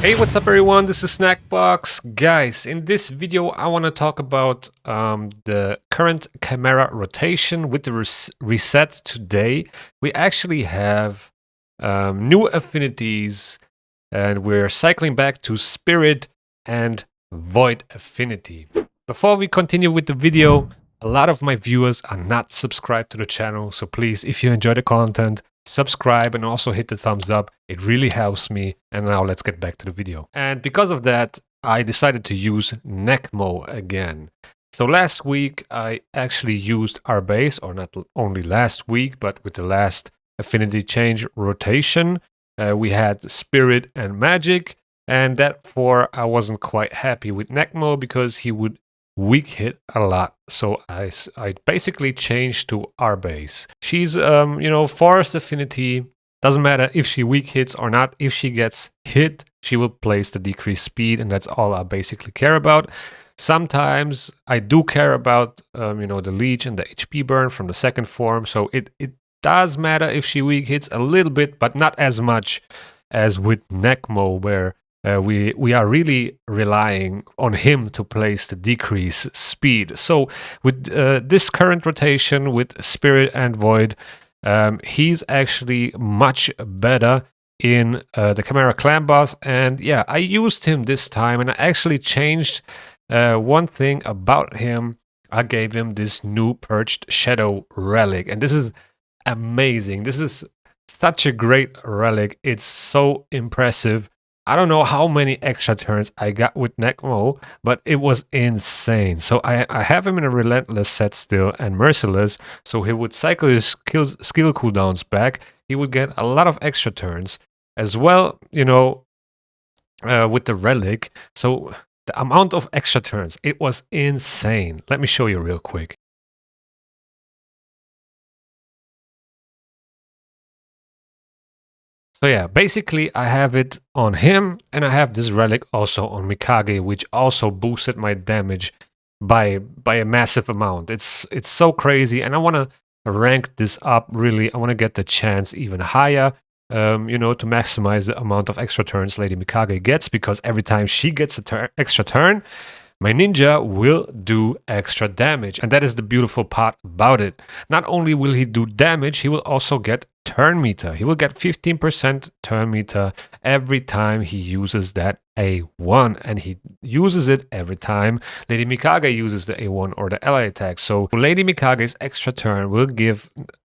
Hey, what's up everyone? This is Snackbox. Guys, in this video I want to talk about the current Chimera rotation with the reset today. We actually have new affinities and we're cycling back to Spirit and Void affinity. Before we continue with the video, a lot of my viewers are not subscribed to the channel, so please, if you enjoy the content, subscribe and also hit the thumbs up. It really helps me. And now let's get back to the video. And because of that, I decided to use Nekmo again. So last week I actually used Arbais, or not only last week, but with the last affinity change rotation, we had Spirit and Magic, and therefore I wasn't quite happy with Nekmo because he would weak hit a lot. So I basically changed to Arbais. She's, forest affinity. Doesn't matter if she weak hits or not. If she gets hit, she will place the decreased speed, and that's all I basically care about. Sometimes I do care about, the leech and the HP burn from the second form. So it does matter if she weak hits a little bit, but not as much as with Nekmo, where we are really relying on him to place the decrease speed. So with this current rotation with Spirit and Void, he's actually much better in the Chimera clan boss. And yeah, I used him this time, and I actually changed one thing about him. I gave him this new Perched Shadow Relic, and this is amazing. This is such a great relic. It's so impressive. I don't know how many extra turns I got with Nekmo, but it was insane. So I have him in a Relentless set still and Merciless, so he would cycle his skill cooldowns back. He would get a lot of extra turns as well, with the Relic. So the amount of extra turns, it was insane. Let me show you real quick. So yeah, basically I have it on him, and I have this relic also on Mikage, which also boosted my damage by a massive amount. It's so crazy, and I want to rank this up really. I want to get the chance even higher, to maximize the amount of extra turns Lady Mikage gets, because every time she gets a extra turn, my ninja will do extra damage. And that is the beautiful part about it. Not only will he do damage, he will also get turn meter. He will get 15% turn meter every time he uses that A1. And he uses it every time Lady Mikage uses the A1 or the ally attack. So Lady Mikage's extra turn will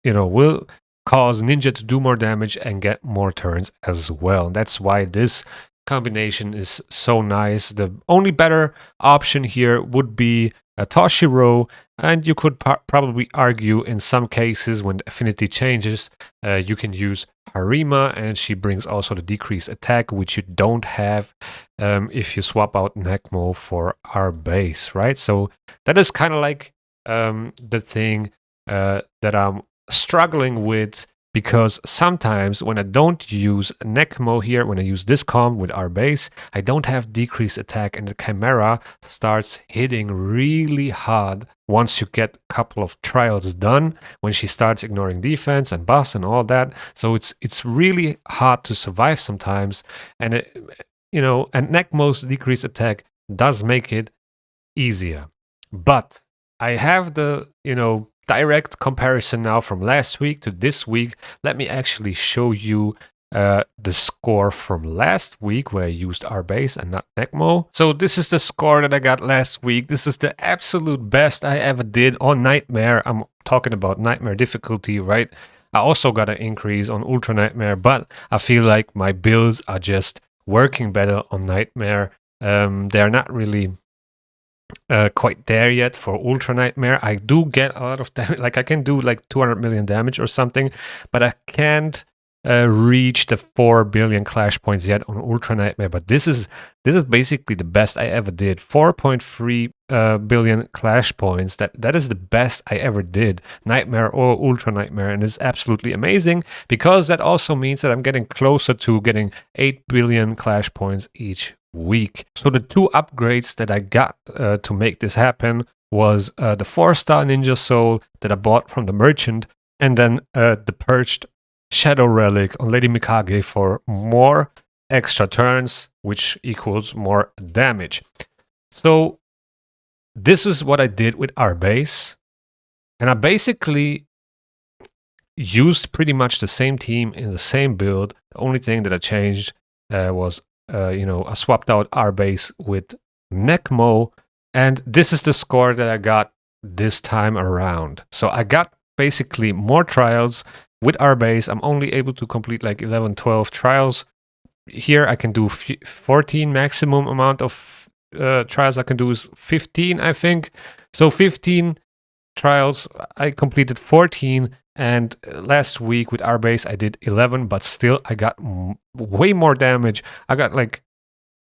will cause Ninja to do more damage and get more turns as well. That's why this combination is so nice. The only better option here would be a Toshiro, and you could probably argue in some cases when the affinity changes, you can use Harima, and she brings also the decreased attack, which you don't have if you swap out Nekmo for Arbais, right? So that is kind of like the thing that I'm struggling with, because sometimes when I don't use Nekmo here, when I use this comp with Arbais, I don't have decreased attack, and the Chimera starts hitting really hard once you get a couple of trials done, when she starts ignoring defense and buffs and all that. So it's really hard to survive sometimes, and and Nekmo's decreased attack does make it easier. But I have the, direct comparison now from last week to this week. Let me actually show you the score from last week, where I used Arbais and not Nekmo. So this is the score that I got last week. This is the absolute best I ever did on Nightmare. I'm talking about Nightmare difficulty, right? I also got an increase on Ultra Nightmare, but I feel like my builds are just working better on Nightmare. They're not really quite there yet for Ultra Nightmare. I do get a lot of damage, like I can do like 200 million damage or something, but I can't reach the 4 billion clash points yet on Ultra Nightmare. But this is basically the best I ever did. 4.3 billion clash points. That is the best I ever did, Nightmare or Ultra Nightmare, and it's absolutely amazing, because that also means that I'm getting closer to getting 8 billion clash points each week. So the two upgrades that I got to make this happen was the 4-star Ninja Soul that I bought from the merchant, and then the Perched Shadow Relic on Lady Mikage for more extra turns which equals more damage. So this is what I did with Arbais, and I basically used pretty much the same team in the same build. The only thing that I changed was, I swapped out Arbais with Nekmo, and this is the score that I got this time around. So I got basically more trials with Arbais. I'm only able to complete like 11, 12 trials. Here I can do 14 maximum amount of trials I can do is 15, I think. So 15 trials, I completed 14, and last week with Arbais I did 11, but still I got way more damage. I got like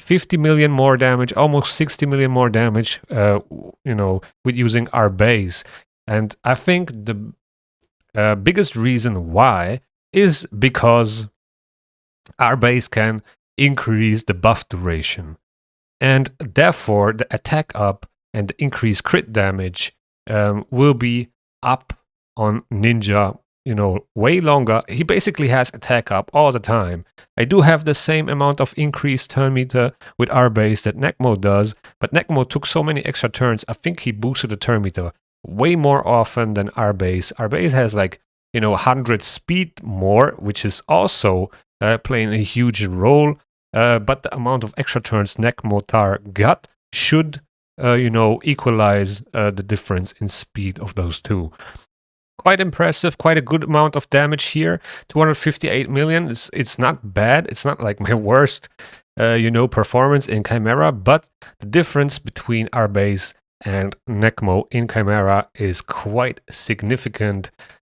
50 million more damage, almost 60 million more damage, with using Arbais. And I think the biggest reason why is because Arbais can increase the buff duration, and therefore the attack up and the increased crit damage will be up on Ninja, way longer. He basically has attack up all the time. I do have the same amount of increased turn meter with Arbais that Nekmo does, but Nekmo took so many extra turns. I think he boosted the turn meter way more often than Arbais. Arbais has like, 100 speed more, which is also playing a huge role. But the amount of extra turns Nekmo Thaar got should, equalize the difference in speed of those two. Quite impressive, quite a good amount of damage here. 258 million. It's not bad. It's not like my worst, performance in Chimera, but the difference between Arbais and Nekmo in Chimera is quite significant.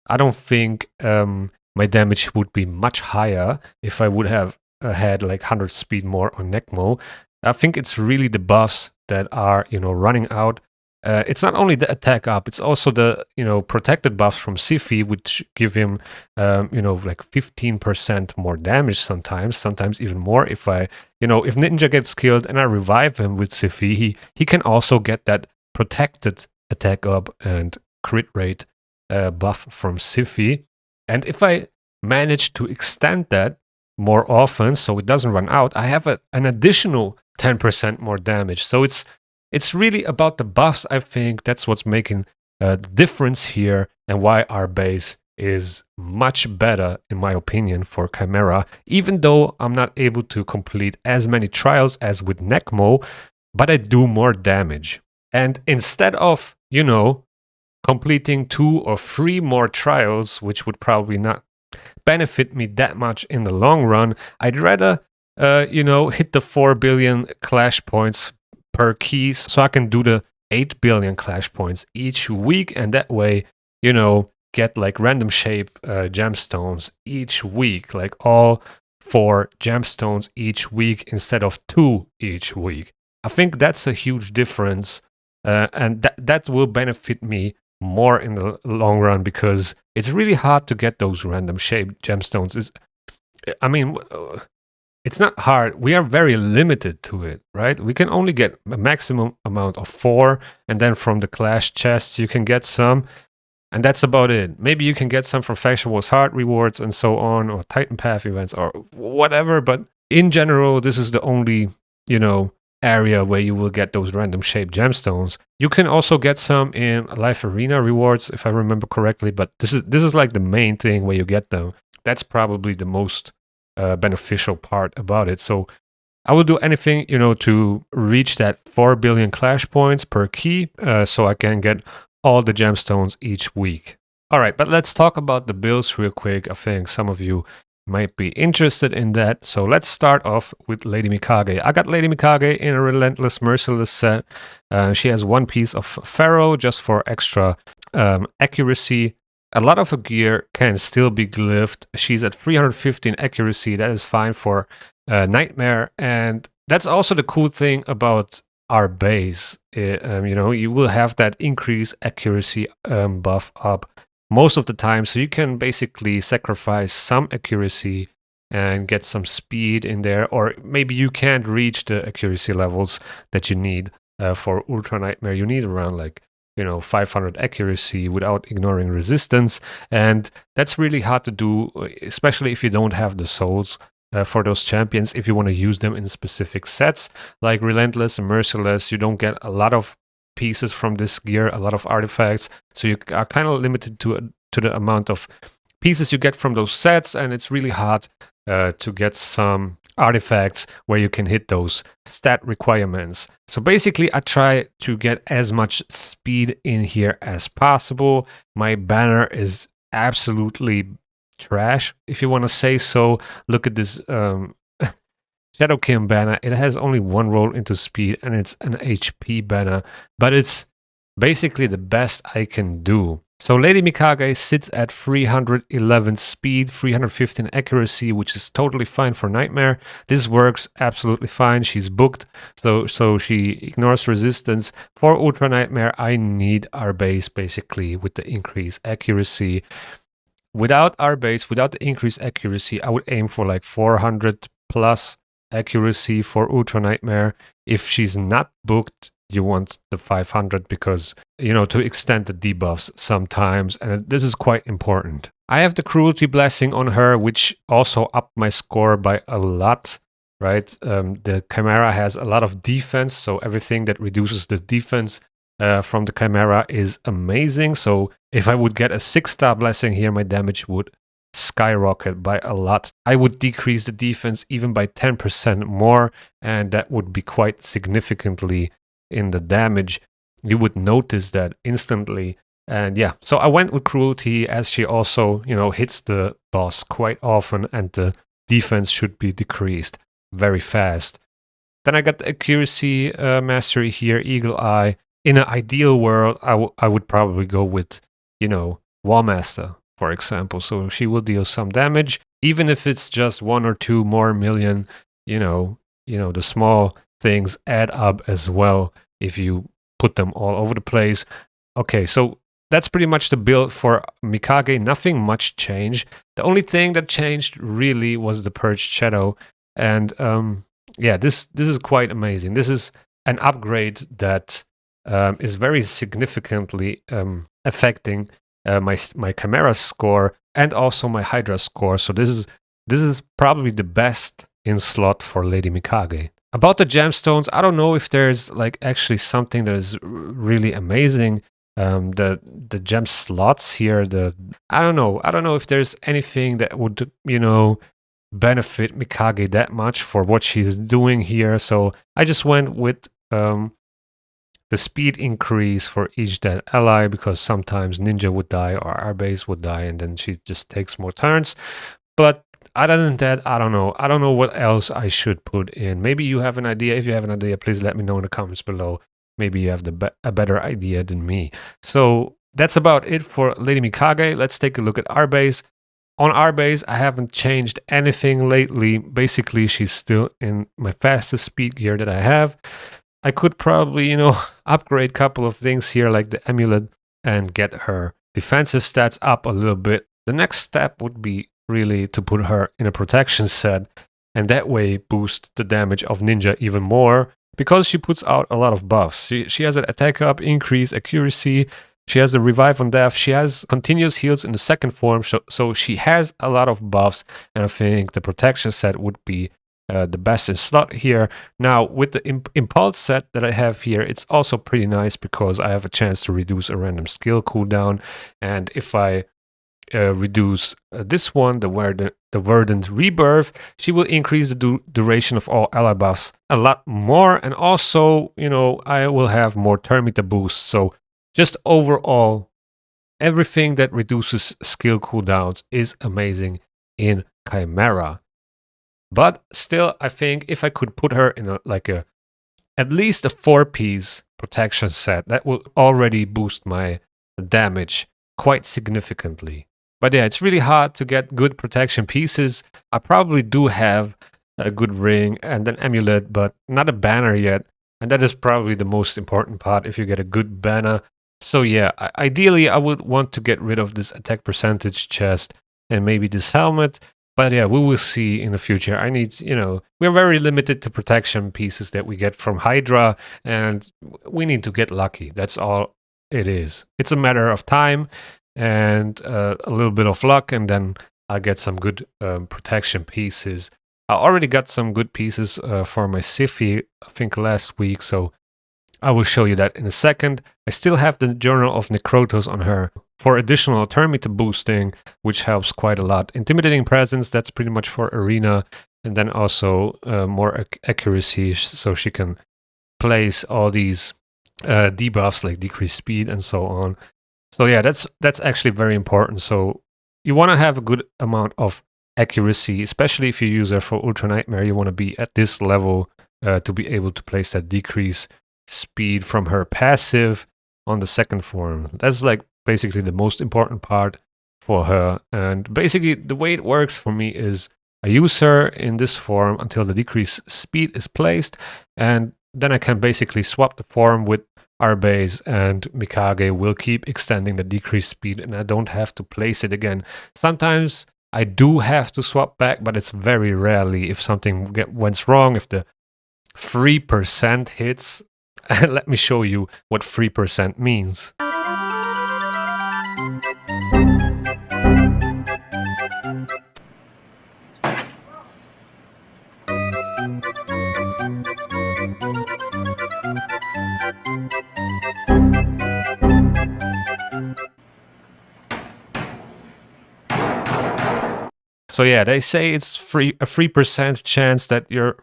I don't think my damage would be much higher if I would have had like 100 speed more on Nekmo. I think it's really the buffs that are, running out. It's not only the attack up, it's also the, protected buffs from Siphi, which give him, like 15% more damage sometimes even more. If if Ninja gets killed and I revive him with Siphi, he can also get that protected attack up and crit rate buff from Siphi. And if I manage to extend that more often so it doesn't run out, I have an additional 10% more damage. So it's really about the buffs. I think that's what's making the difference here, and why Arbais is much better, in my opinion, for Chimera, even though I'm not able to complete as many trials as with Nekmo, but I do more damage. And instead of, completing 2 or 3 more trials, which would probably not benefit me that much in the long run, I'd rather, hit the 4 billion clash points per key, so I can do the 8 billion clash points each week, and that way, get like random shape gemstones each week, like all 4 gemstones each week instead of 2 each week. I think that's a huge difference, and that will benefit me more in the long run, because it's really hard to get those random shape gemstones. It's not hard. We are very limited to it, right? We can only get a maximum amount of 4, and then from the clash chests you can get some, and that's about it. Maybe you can get some from Faction Wars Heart rewards and so on, or Titan Path events or whatever, but in general, this is the only, area where you will get those random shaped gemstones. You can also get some in Life Arena rewards, if I remember correctly, but this is like the main thing where you get them. That's probably the most beneficial part about it. So I will do anything, to reach that 4 billion clash points per key, so I can get all the gemstones each week. All right, but let's talk about the builds real quick. I think some of you might be interested in that. So let's start off with Lady Mikage. I got Lady Mikage in a Relentless Merciless set. She has 1 piece of Pharaoh just for extra accuracy. A lot of her gear can still be glyphed. She's at 315 accuracy. That is fine for Nightmare. And that's also the cool thing about Arbais. You will have that increased accuracy buff up most of the time. So you can basically sacrifice some accuracy and get some speed in there. Or maybe you can't reach the accuracy levels that you need for Ultra Nightmare. You need around like 500 accuracy without ignoring resistance, and that's really hard to do, especially if you don't have the souls for those champions if you want to use them in specific sets. Like Relentless and Merciless, you don't get a lot of pieces from this gear, a lot of artifacts, so you are kind of limited to the amount of pieces you get from those sets, and it's really hard to get some artifacts where you can hit those stat requirements. So basically, I try to get as much speed in here as possible. My banner is absolutely trash, if you want to say so. Look at this Shadowkin banner. It has only one roll into speed, and it's an HP banner, but it's basically the best I can do. So Lady Mikage sits at 311 speed, 315 accuracy, which is totally fine for Nightmare. This works absolutely fine. She's booked, so she ignores resistance. For Ultra Nightmare, I need Arbais basically with the increased accuracy. Without Arbais, without the increased accuracy, I would aim for like 400 plus accuracy for Ultra Nightmare. If she's not booked, you want the 500 because, you know, to extend the debuffs sometimes, and this is quite important. I have the Cruelty Blessing on her, which also upped my score by a lot, right? The Chimera has a lot of defense, so everything that reduces the defense from the Chimera is amazing. So if I would get a 6-star blessing here, my damage would skyrocket by a lot. I would decrease the defense even by 10% more, and that would be quite significantly in the damage. You would notice that instantly. And yeah, so I went with Cruelty, as she also, you know, hits the boss quite often, and the defense should be decreased very fast. Then I got the Accuracy Mastery here, Eagle Eye. In an ideal world, I would probably go with, you know, Wallmaster, for example. So she will deal some damage, even if it's just 1 or 2 more million. You know, the small things add up as well if you put them all over the place. Okay, so that's pretty much the build for Mikage. Nothing much changed. The only thing that changed really was the Perched Shadow. And yeah, this is quite amazing. This is an upgrade that is very significantly affecting my Chimera score and also my Hydra score. So this is probably the best in slot for Lady Mikage. About the gemstones, I don't know if there's like actually something that is really amazing. The gem slots here, I don't know if there's anything that would, you know, benefit Mikage that much for what she's doing here. So I just went with the speed increase for each dead ally, because sometimes Ninja would die or Arbais would die, and then she just takes more turns. But other than that, I don't know. I don't know what else I should put in. Maybe you have an idea. If you have an idea, please let me know in the comments below. Maybe you have a better idea than me. So that's about it for Lady Mikage. Let's take a look at Arbais. On Arbais, I haven't changed anything lately. Basically, she's still in my fastest speed gear that I have. I could probably, you know, upgrade a couple of things here, like the amulet, and get her defensive stats up a little bit. The next step would be really to put her in a protection set, and that way boost the damage of Ninja even more, because she puts out a lot of buffs. She has an attack up, increase, accuracy. She has the revive on death. She has continuous heals in the second form, so she has a lot of buffs, and I think the protection set would be the best in slot here. Now, with the impulse set that I have here, it's also pretty nice because I have a chance to reduce a random skill cooldown, and if I reduce this one, the Verdant Rebirth, she will increase the duration of all ally buffs a lot more, and also, you know, I will have more turn meter boosts. So just overall, everything that reduces skill cooldowns is amazing in Chimera. But still, I think if I could put her in at least a 4-piece protection set, that will already boost my damage quite significantly. But yeah, it's really hard to get good protection pieces. I probably do have a good ring and an amulet, but not a banner yet. And that is probably the most important part if you get a good banner. So yeah, ideally I would want to get rid of this attack percentage chest and maybe this helmet. But yeah, we will see in the future. I need, you know, we're very limited to protection pieces that we get from Hydra, and we need to get lucky. That's all it is. It's a matter of time and a little bit of luck, and then I'll get some good protection pieces. I already got some good pieces for my Siphi, I think last week, so I will show you that in a second. I still have the Journal of Necrotos on her for additional Termite boosting, which helps quite a lot. Intimidating Presence, that's pretty much for Arena, and then also more accuracy, so she can place all these debuffs like decreased speed and so on. So yeah, that's actually very important. So you want to have a good amount of accuracy, especially if you use her for Ultra Nightmare. You want to be at this level to be able to place that decrease speed from her passive on the second form. That's like basically the most important part for her. And basically the way it works for me is I use her in this form until the decrease speed is placed, and then I can basically swap the form with Arbais, and Mikage will keep extending the decrease speed, and I don't have to place it again. Sometimes I do have to swap back, but it's very rarely. If something went wrong, if the 3% hits, let me show you what 3% means. So yeah, they say it's a 3% chance that your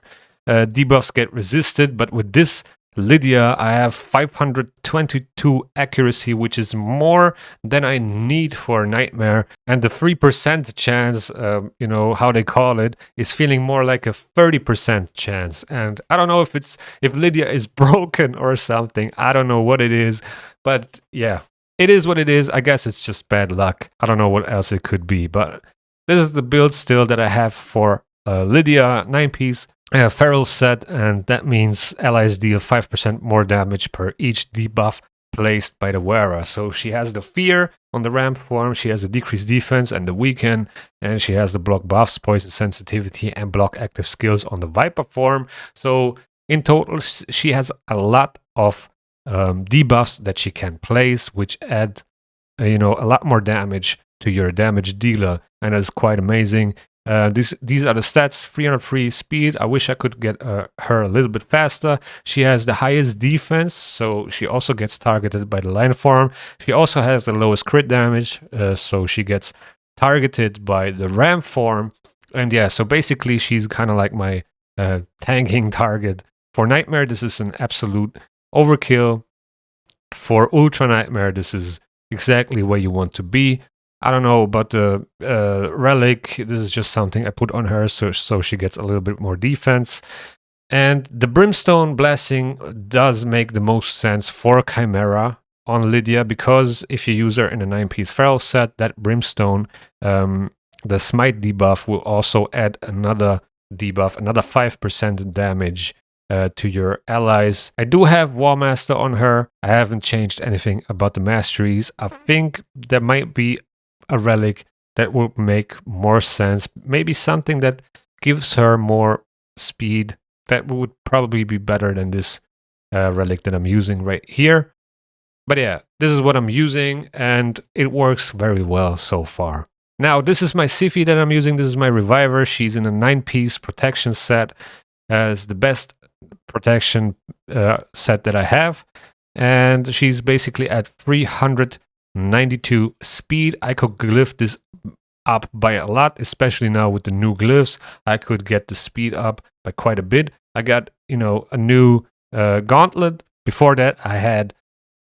debuffs get resisted, but with this Lydia, I have 522 accuracy, which is more than I need for Nightmare. And the 3% chance, you know, how they call it, is feeling more like a 30% chance. And I don't know if Lydia is broken or something. I don't know what it is. But yeah, it is what it is. I guess it's just bad luck. I don't know what else it could be. But this is the build still that I have for Lydia 9-piece. Feral set, and that means allies deal 5% more damage per each debuff placed by the wearer. So she has the Fear on the ramp form, she has the decreased defense and the weaken, and she has the block buffs, poison sensitivity, and block active skills on the Viper form. So in total, she has a lot of debuffs that she can place, which add a lot more damage to your damage dealer, and that's quite amazing. These are the stats: 303 speed. I wish I could get her a little bit faster. She has the highest defense, so she also gets targeted by the line form. She also has the lowest crit damage, so she gets targeted by the ram form. And yeah, so basically she's kind of like my tanking target. For Nightmare, this is an absolute overkill. For Ultra Nightmare, this is exactly where you want to be. I don't know about the Relic. This is just something I put on her so she gets a little bit more defense. And the Brimstone Blessing does make the most sense for Chimera on Lydia, because if you use her in a 9-piece Feral set, that Brimstone, the Smite debuff will also add another debuff, another 5% damage to your allies. I do have War Master on her. I haven't changed anything about the masteries. I think there might be a relic that would make more sense. Maybe something that gives her more speed. That would probably be better than this relic that I'm using right here. But yeah, this is what I'm using, and it works very well so far. Now, this is my Siphi that I'm using. This is my Reviver. She's in a 9-piece protection set. It's the best protection set that I have. And she's basically at 392 speed. I could glyph this up by a lot, especially now with the new glyphs. I could get the speed up by quite a bit. I got, a new gauntlet. Before that, I had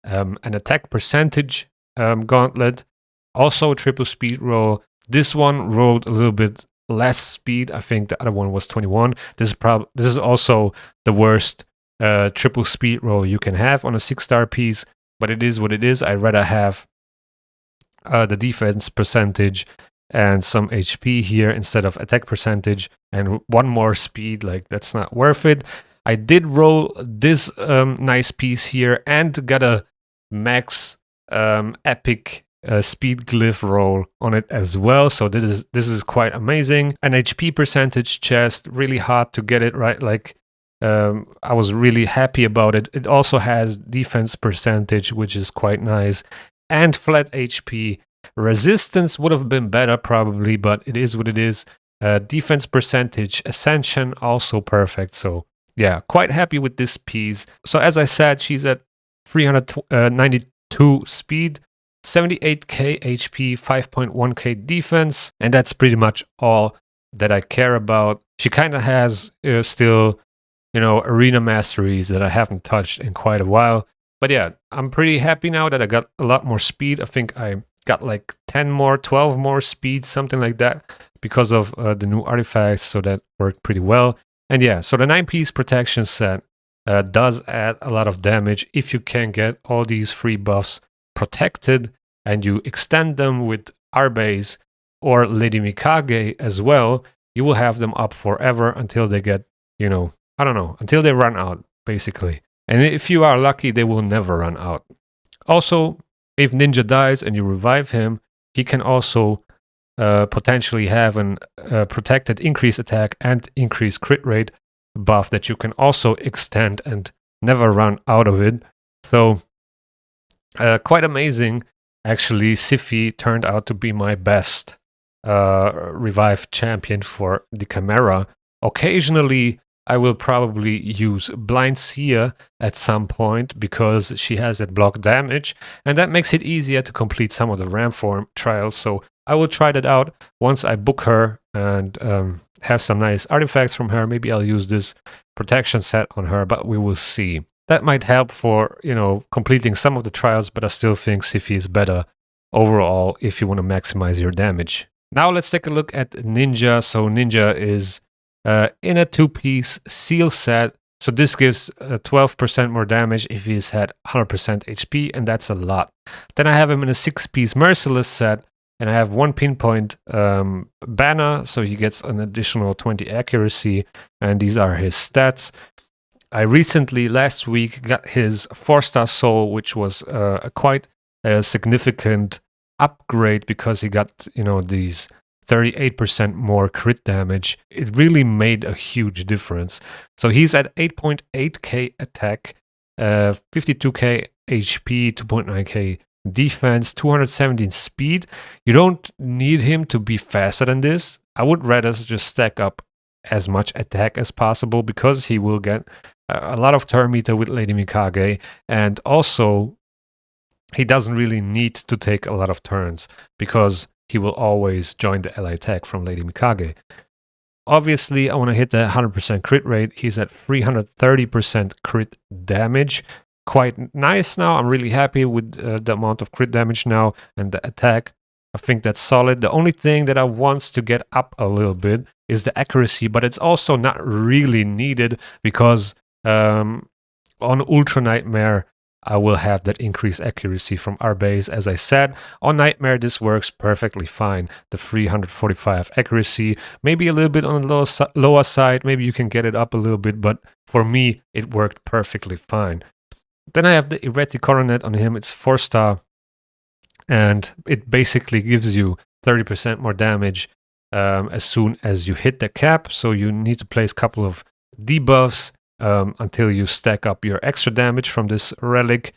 an attack percentage gauntlet. Also a triple speed roll. This one rolled a little bit less speed. I think the other one was 21. This is also the worst triple speed roll you can have on a 6-star piece, but it is what it is. I'd rather have the defense percentage and some HP here instead of attack percentage and one more speed. Like, that's not worth it. I did roll this nice piece here and got a max epic speed glyph roll on it as well. So this is quite amazing. An HP percentage chest, really hard to get it right. Like, I was really happy about it. It also has defense percentage, which is quite nice, and flat HP. Resistance would have been better probably, but it is what it is. Defense percentage, ascension, also perfect. So yeah, quite happy with this piece. So as I said, she's at 392 speed, 78k HP, 5.1k defense, and that's pretty much all that I care about. She kind of has still, arena masteries that I haven't touched in quite a while. But yeah, I'm pretty happy now that I got a lot more speed. I think I got like 10 more, 12 more speed, something like that, because of the new artifacts, so that worked pretty well. And yeah, so the 9-piece protection set does add a lot of damage if you can get all these free buffs protected and you extend them with Arbais or Lady Mikage as well. You will have them up forever until they get, I don't know, until they run out, basically. And if you are lucky, they will never run out. Also, if Ninja dies and you revive him, he can also potentially have an protected increase attack and increase crit rate buff that you can also extend and never run out of it. So quite amazing. Actually, Siphi turned out to be my best revived champion for the Chimera. Occasionally, I will probably use Blind Seer at some point because she has that block damage, and that makes it easier to complete some of the Ramform trials. So I will try that out once I book her and have some nice artifacts from her. Maybe I'll use this protection set on her, but we will see. That might help for, completing some of the trials, but I still think Siphi is better overall if you want to maximize your damage. Now let's take a look at Ninja. So Ninja is in a 2-piece seal set. So this gives 12% more damage if he's had 100% HP, and that's a lot. Then I have him in a 6-piece Merciless set, and I have 1 pinpoint banner, so he gets an additional 20 accuracy, and these are his stats. I recently, last week, got his 4-star soul, which was a quite significant upgrade because he got, these 38% more crit damage. It really made a huge difference. So he's at 8.8k attack, 52k HP, 2.9k defense, 217 speed. You don't need him to be faster than this. I would rather just stack up as much attack as possible because he will get a lot of turn meter with Lady Mikage, and also he doesn't really need to take a lot of turns because he will always join the ally attack from Lady Mikage. Obviously, I want to hit the 100% crit rate. He's at 330% crit damage. Quite nice now. I'm really happy with the amount of crit damage now and the attack. I think that's solid. The only thing that I want to get up a little bit is the accuracy, but it's also not really needed because on Ultra Nightmare, I will have that increased accuracy from Arbais. As I said, on Nightmare, this works perfectly fine. The 345 accuracy, maybe a little bit on the lower side. Maybe you can get it up a little bit, but for me, it worked perfectly fine. Then I have the Erratic Coronet on him. It's 4-star, and it basically gives you 30% more damage as soon as you hit the cap. So you need to place a couple of debuffs until you stack up your extra damage from this relic.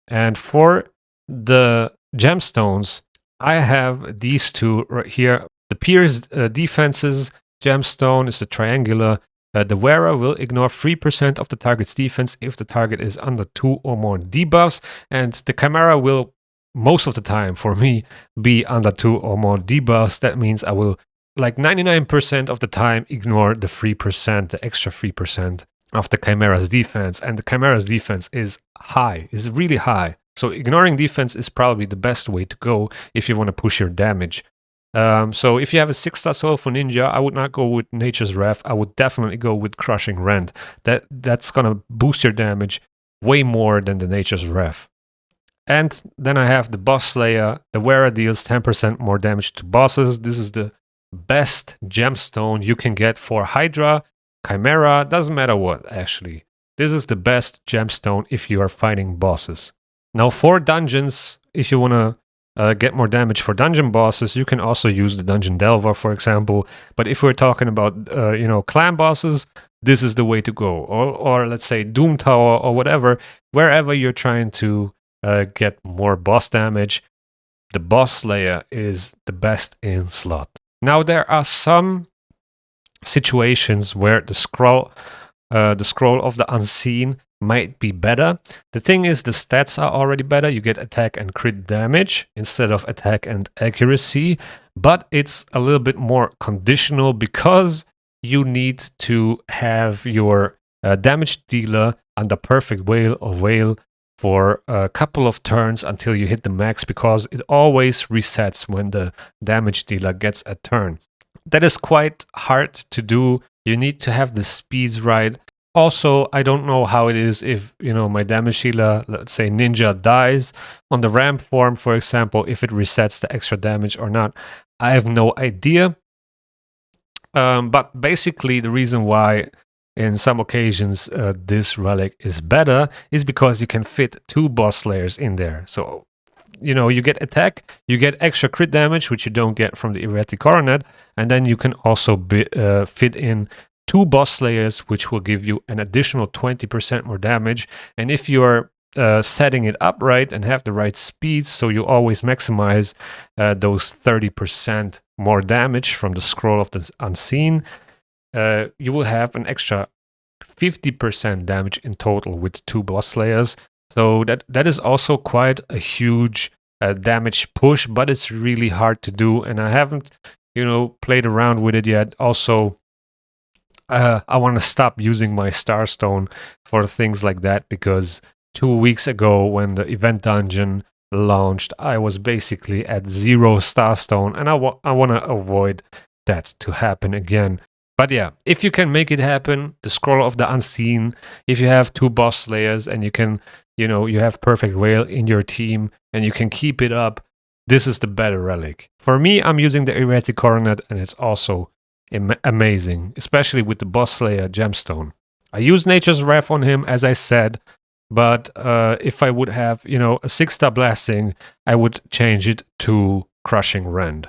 And for the gemstones, I have these two right here. The Pierce Defenses gemstone is the triangular. The wearer will ignore 3% of the target's defense if the target is under 2 or more debuffs, and the Chimera will, most of the time for me, be under 2 or more debuffs. That means I will, like 99% of the time, ignore the 3%, the extra 3% of the Chimera's defense, and the Chimera's defense is high, is really high. So ignoring defense is probably the best way to go if you want to push your damage. So if you have a 6-star soul for Ninja, I would not go with Nature's Wrath. I would definitely go with Crushing Rend. That's gonna boost your damage way more than the Nature's Wrath. And then I have the Boss Slayer. The wearer deals 10% more damage to bosses. This is the best gemstone you can get for Hydra, Chimera, doesn't matter what, actually. This is the best gemstone if you are fighting bosses. Now for dungeons, if you want to get more damage for dungeon bosses, you can also use the Dungeon Delver, for example. But if we're talking about, clan bosses, this is the way to go. Or let's say Doom Tower or whatever, wherever you're trying to get more boss damage, the Boss Slayer is the best in slot. Now there are some situations where the scroll of the unseen might be better. The thing is, the stats are already better. You get attack and crit damage instead of attack and accuracy, but it's a little bit more conditional because you need to have your damage dealer under perfect whale or whale for a couple of turns until you hit the max, because it always resets when the damage dealer gets a turn. That is quite hard to do. You need to have the speeds right. Also, I don't know how it is if, my damage healer, let's say Ninja, dies on the ramp form, for example, if it resets the extra damage or not. I have no idea. But basically, the reason why in some occasions this relic is better is because you can fit 2 boss layers in there. So, you get attack, you get extra crit damage, which you don't get from the erratic coronet, and then you can also fit in 2 boss layers, which will give you an additional 20% more damage. And if you're setting it up right and have the right speeds, so you always maximize those 30% more damage from the scroll of the unseen, you will have an extra 50% damage in total with 2 boss layers. So that is also quite a huge damage push, but it's really hard to do, and I haven't, played around with it yet. Also, I want to stop using my Starstone for things like that, because 2 weeks ago when the event dungeon launched, I was basically at 0 Starstone, and I want to avoid that to happen again. But yeah, if you can make it happen, the scroll of the unseen, if you have 2 boss layers and you can, you have perfect whale in your team and you can keep it up, this is the better relic. For me, I'm using the erratic coronet, and it's also amazing, especially with the boss layer gemstone. I use Nature's Wrath on him, as I said, but if I would have, a 6-star blasting, I would change it to Crushing Rend.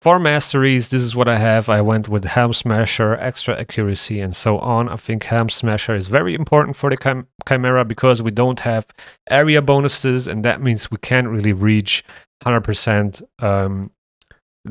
For masteries, this is what I have. I went with Helm Smasher, extra accuracy, and so on. I think Helm Smasher is very important for the Chimera because we don't have area bonuses, and that means we can't really reach 100%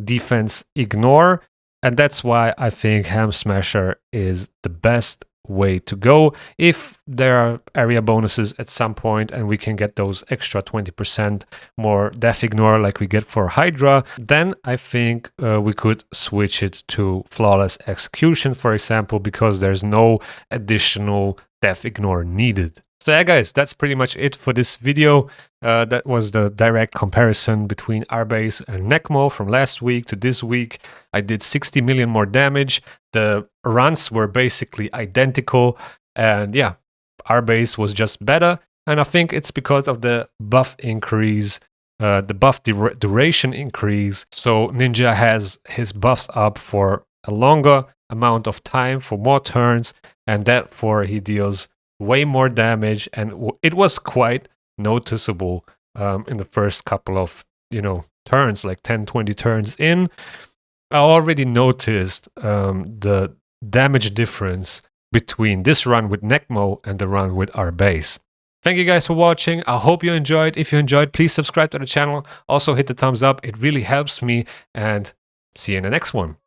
defense ignore. And that's why I think Helm Smasher is the best way to go. If there are area bonuses at some point and we can get those extra 20% more death ignore like we get for Hydra, then I think we could switch it to Flawless Execution, for example, because there's no additional death ignore needed. So yeah, guys, that's pretty much it for this video. That was the direct comparison between Arbais and Nekmo from last week to this week. I did 60 million more damage. The runs were basically identical. And yeah, Arbais was just better. And I think it's because of the buff increase, the buff duration increase. So Ninja has his buffs up for a longer amount of time, for more turns, and therefore he deals way more damage, and it was quite noticeable in the first couple of turns, like 10-20 turns in. I already noticed the damage difference between this run with Nekmo and the run with Arbais. Thank you guys for watching. I hope you enjoyed. If you enjoyed, please subscribe to the channel. Also hit the thumbs up, it really helps me, and see you in the next one.